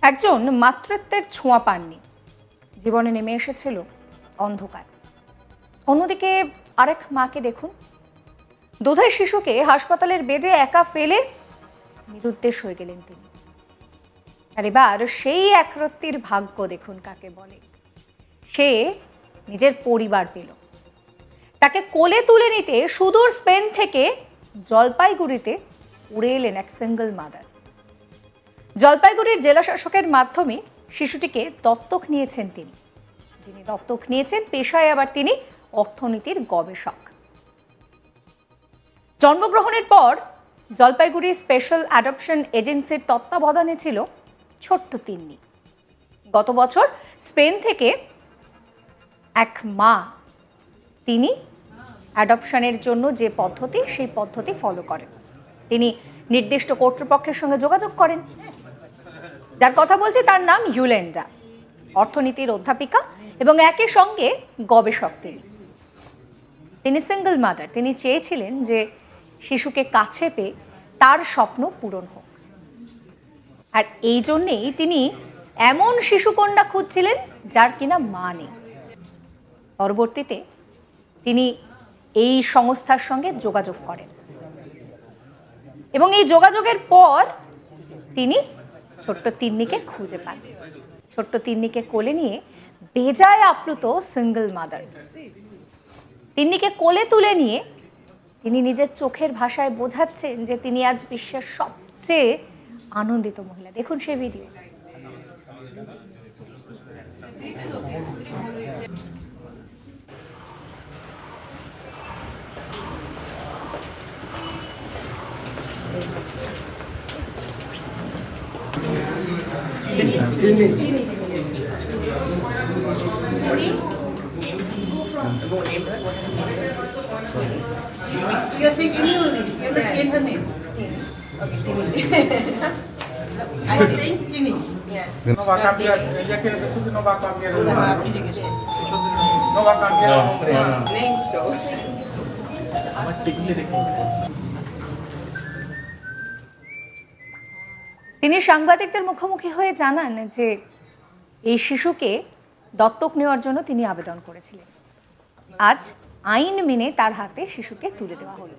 একজন মাতৃত্বের ছোঁয়া পাননি, জীবনে নেমে এসেছিল অন্ধকার। অন্যদিকে আরেক মাকে দেখুন, দুধের শিশুকে হাসপাতালের বেডে একা ফেলে নিরুদ্দেশ হয়ে গেলেন তিনি। আর এবার সেই একরত্তির ভাগ্য দেখুন কাকে বলে। সে নিজের পরিবার পেল, তাকে কোলে তুলে নিতে সুদূর স্পেন থেকে জলপাইগুড়িতে উড়ে এলেন এক সিঙ্গল মাদার। জলপাইগুড়ির জেলা শাসকের মাধ্যমে শিশুটিকে দত্তক নিয়েছেন তিনি। যিনি দত্তক নিয়েছেন পেশায় আবার তিনি অর্থনীতির গবেষক। জন্মগ্রহণের পর জলপাইগুড়ি স্পেশাল অ্যাডপশন এজেন্সির তত্ত্বাবধানে ছিল ছোট্ট তিন্নি। গত বছর স্পেন থেকে এক মা, তিনি অ্যাডপশনের জন্য যে পদ্ধতি, সেই পদ্ধতি ফলো করেন। তিনি নির্দিষ্ট কর্তৃপক্ষের সঙ্গে যোগাযোগ করেন। যার কথা বলছি তার নাম ইউলেন্ডা, অর্থনীতির অধ্যাপিকা এবং একই সঙ্গে গবেষক। তিনি সিঙ্গল মাদার। তিনি চেয়েছিলেন যে শিশুকে কাছে পেয়ে তার স্বপ্ন পূরণ হোক, আর এই জন্যেই তিনি এমন শিশুকন্যা খুঁজছিলেন যার কিনা মা নেই। পরবর্তীতে তিনি এই সংস্থার সঙ্গে যোগাযোগ করেন এবং এই যোগাযোগের পর তিনি ছোট্ট তিন্নিকে খুঁজে পান। ছোট্ট তিন্নিকে কোলে নিয়ে বেজায় আপ্লুত সিঙ্গল মাদার। তিন্নিকে কোলে তুলে নিয়ে তিনি নিজের চোখের ভাষায় বোঝাচ্ছেন যে তিনি আজ বিশ্বের সবচেয়ে আনন্দিত মহিলা। দেখুন সেই video. You're saying Tini only. You have to change her name. Okay, Tini. I am saying Tini. Yeah. No va a cambiar. Ella quiere decir que no va a cambiar el nombre. No va a cambiar el nombre. Name show. তিনি সাংবাদিকদের মুখোমুখি হয়ে জানান যে এই শিশুকে দত্তক নেওয়ার জন্য তিনি আবেদন করেছিলেন। আজ আইন মেনে তার হাতে শিশুকে তুলে দেওয়া হলো।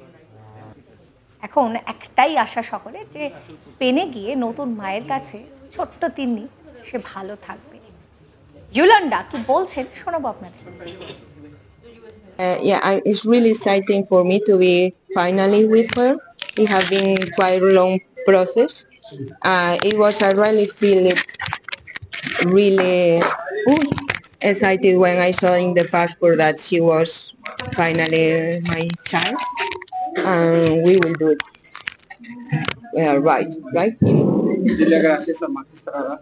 এখন একটাই আশা সকলের যে স্পেনে গিয়ে নতুন মায়ের কাছে ছোট্ট তিন্নি সে ভালো থাকবে। ইউলান্ডা কি বলছেন শোনাবো আপনাদের। It's really exciting for me to be finally with her. It has been quite a long process. It was I really feel it really excited when I saw in the passport that she was finally my child. We will do it. Right? Dile gracias a magistrada.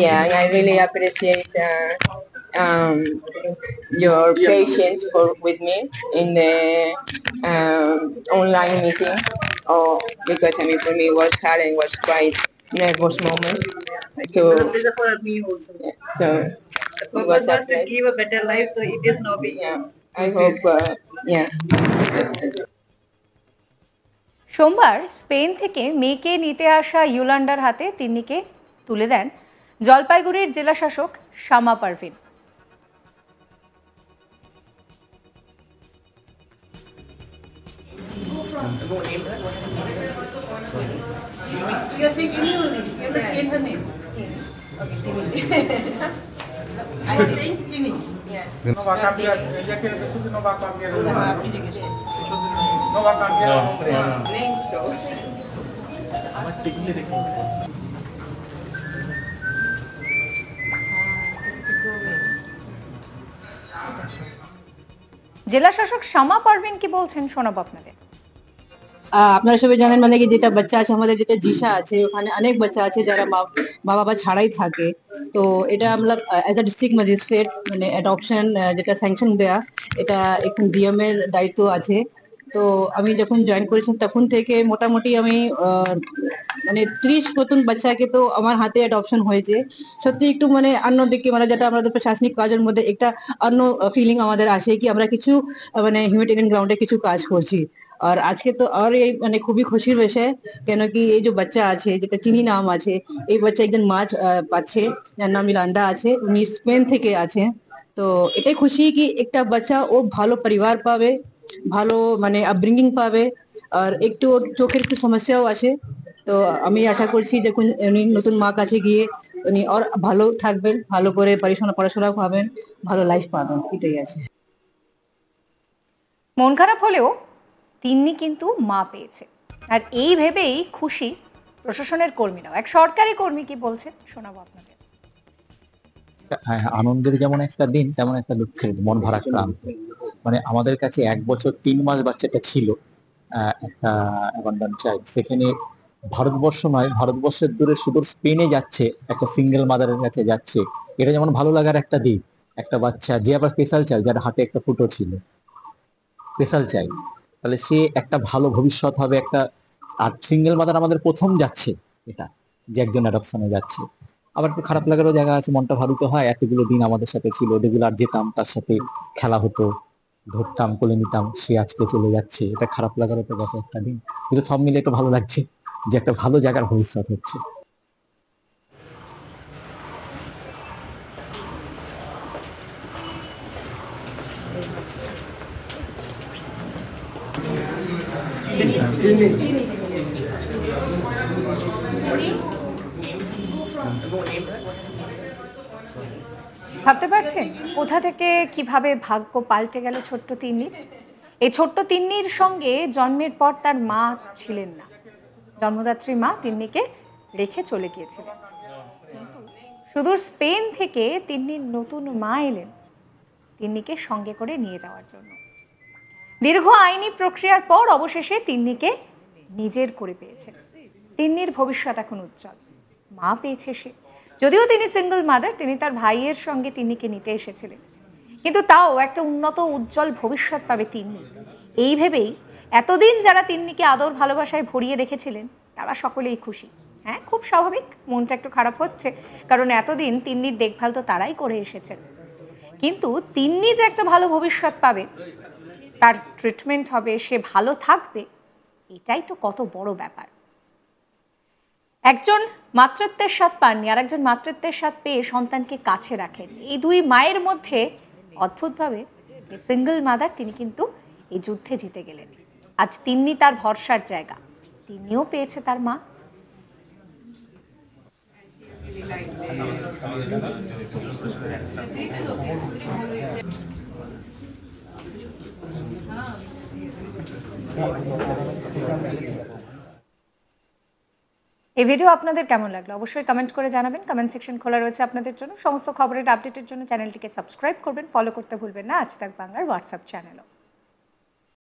Yeah, and I really appreciate your patience with me in the online meeting. Because I mean, for me, it was hard and was quite nervous moment. So, For me also. so The purpose was to give a better life, so it is not being. yeah, I hope, yeah. সোমবার Spain থেকে মেয়েকে নিতে আসা ইউলান্ডার হাতে তিন্নিকে তুলে দেন জলপাইগুড়ির জেলা শাসক Shama Parvin. You're saying Tini only. You have to change her name. Okay, Tini. I am saying Tini. Yeah. No va a cambiar. Ella quiere decir que no va a cambiar el nombre. No va a cambiar el nombre. Name show. জেলা শাসক শামা পারভিন কি বলছেন শোনাবো আপনাদের। আপনারা সবাই জানেন মানে কি যেটা বাচ্চা আছে আমাদের যেটা জিসা আছে ওখানে অনেক বাচ্চা আছে যারা মা বাবা ছাড়াই থাকে। তো এটা আমরা অ্যাজ আ ডিস্ট্রিক্ট ম্যাজিস্ট্রেট মানে অ্যাডপশন যেটা স্যাংশন দেয়া এটা এখন ডিএম এর দায়িত্ব আছে। তো আমি যখন জয়েন করেছিলাম তখন থেকে মোটামুটি আমি মানে 30 নতুন বাচ্চাকে তো আমার হাতে অ্যাডপশন হয়েছে। সত্যি একটু মানে অন্যদিকে মানে যেটা আমাদের প্রশাসনিক কাজের মধ্যে একটা অন্য ফিলিং আমাদের আসে কি আমরা কিছু মানে হিউম্যানিটেরিয়ান গ্রাউন্ডে কিছু কাজ করছি। আর আজকে তো আর এই মানে খুবই খুশির বিষয়, কেন কি এই যে বাচ্চা আছে যেটা চিনি নাম আছে, এই বাচ্চা একজন মা পাচ্ছে, যার নাম মিলান্ডা আছে, উনি স্পেন থেকে আছে। তো এটাই খুশি কি একটা বাচ্চা ও ভালো পরিবার পাবে, ভালো মানে আপব্রিঙ্গিং পাবে, আর একটু ওর চোখের একটু সমস্যাও আছে। তো আমি আশা করছি যে উনি নতুন মা কাছে গিয়ে উনি আর ভালো থাকবেন, ভালো করে পড়াশোনা পাবেন, ভালো লাইফ পাবেন, এটাই আছে। মন খারাপ হলেও তিন্নি কিন্তু মা পেয়েছে, আর এই ভেবেই খুশি প্রশাসনের কর্মীরাও। এক সরকারি কর্মী কি বলছে শোনাবো আপনাদের। হ্যাঁ, আনন্দের যেমন একটা দিন তেমন একটা দুঃখের, মন ভারাক্রান্ত। মানে আমাদের কাছে 1 বছর 3 মাস বাচ্চাটা ছিল, একটা অ্যাবান্ডন্ট চাইল্ড। সেখানে ভারতবর্ষ নয়, ভারতবর্ষের দূরে সুদূর স্পেনে যাচ্ছে, একটা সিঙ্গেল মাদারের কাছে যাচ্ছে। এটা যেমন ভালো লাগার একটা দিক। একটা বাচ্চা যে আবার স্পেশাল চাইল্ড, যার হাতে একটা ফুটো ছিল, স্পেশাল চাইল্ড, তাহলে সে একটা ভালো ভবিষ্যৎ হবে একটা। আর সিঙ্গেল মাদার আমাদের প্রথম যাচ্ছে, এটা যে একজন অ্যাডপশনে যাচ্ছে। আবার একটু খারাপ লাগারও জায়গা আছে, মনটা ভাবিত হয় এতগুলো দিন আমাদের সাথে ছিল, রেগুলার যেতাম, তার সাথে খেলা হতো, ধরতাম, কোলে নিতাম, সে আজকে চলে যাচ্ছে। এটা খারাপ লাগারও তো গত একটা দিন, কিন্তু সব মিলে একটু ভালো লাগছে যে একটা ভালো জায়গার ভবিষ্যৎ হচ্ছে। ভাবতে পারছেন কোথা থেকে কিভাবে ভাগ্য পাল্টে গেল ছোট্ট তিন্নির। এই ছোট্ট তিন্নির সঙ্গে জন্মের পর তার মা ছিলেন না, জন্মদাত্রী মা তিন্নিকে রেখে চলে গিয়েছিলেন। সুদূর স্পেন থেকে তিন্নির নতুন মা এলেন তিন্নিকে সঙ্গে করে নিয়ে যাওয়ার জন্য। দীর্ঘ আইনি প্রক্রিয়ার পর অবশেষে তিন্নিকে নিজের করে পেয়েছেন। তিন্নির ভবিষ্যৎ এখন উজ্জ্বল, মা পেয়েছে সে। যদিও তিনি সিঙ্গল মাদার, তিনি তার ভাইয়ের সঙ্গে তিন্নিকে নিতে এসেছিলেন, কিন্তু তাও একটা উন্নত উজ্জ্বল ভবিষ্যৎ পাবে তিন্নি। এই ভেবেই এতদিন যারা তিন্নিকে আদর ভালোবাসায় ভরিয়ে রেখেছিলেন তারা সকলেই খুশি। হ্যাঁ, খুব স্বাভাবিক, মনটা একটু খারাপ হচ্ছে, কারণ এতদিন তিন্নির দেখভাল তো তারাই করে এসেছেন। কিন্তু তিন্নি যে একটা ভালো ভবিষ্যৎ পাবে, তার ট্রিটমেন্ট হবে, সে ভালো থাকবে, এটাই তো কত বড় ব্যাপার। একজন মাতৃত্বের স্বাদ পাননি, আর একজন মাতৃত্বের স্বাদ পেয়ে সন্তানকে কাছে রাখেন। এই দুই মায়ের মধ্যে অদ্ভুতভাবে সিঙ্গল মাদার, তিনি কিন্তু এই যুদ্ধে জিতে গেলেন। আজ তিন্নি তার ভরসার জায়গা, তিনিও পেয়েছে তার মা। এই ভিডিও আপনাদের কেমন লাগলো অবশ্যই কমেন্ট করে জানাবেন। কমেন্ট সেকশন খোলা রয়েছে আপনাদের জন্য। সমস্ত খবরের আপডেটের জন্য চ্যানেলটিকে সাবস্ক্রাইব করবেন, ফলো করতে ভুলবেন না আজ তাক বাংলার হোয়াটসঅ্যাপ চ্যানেলও।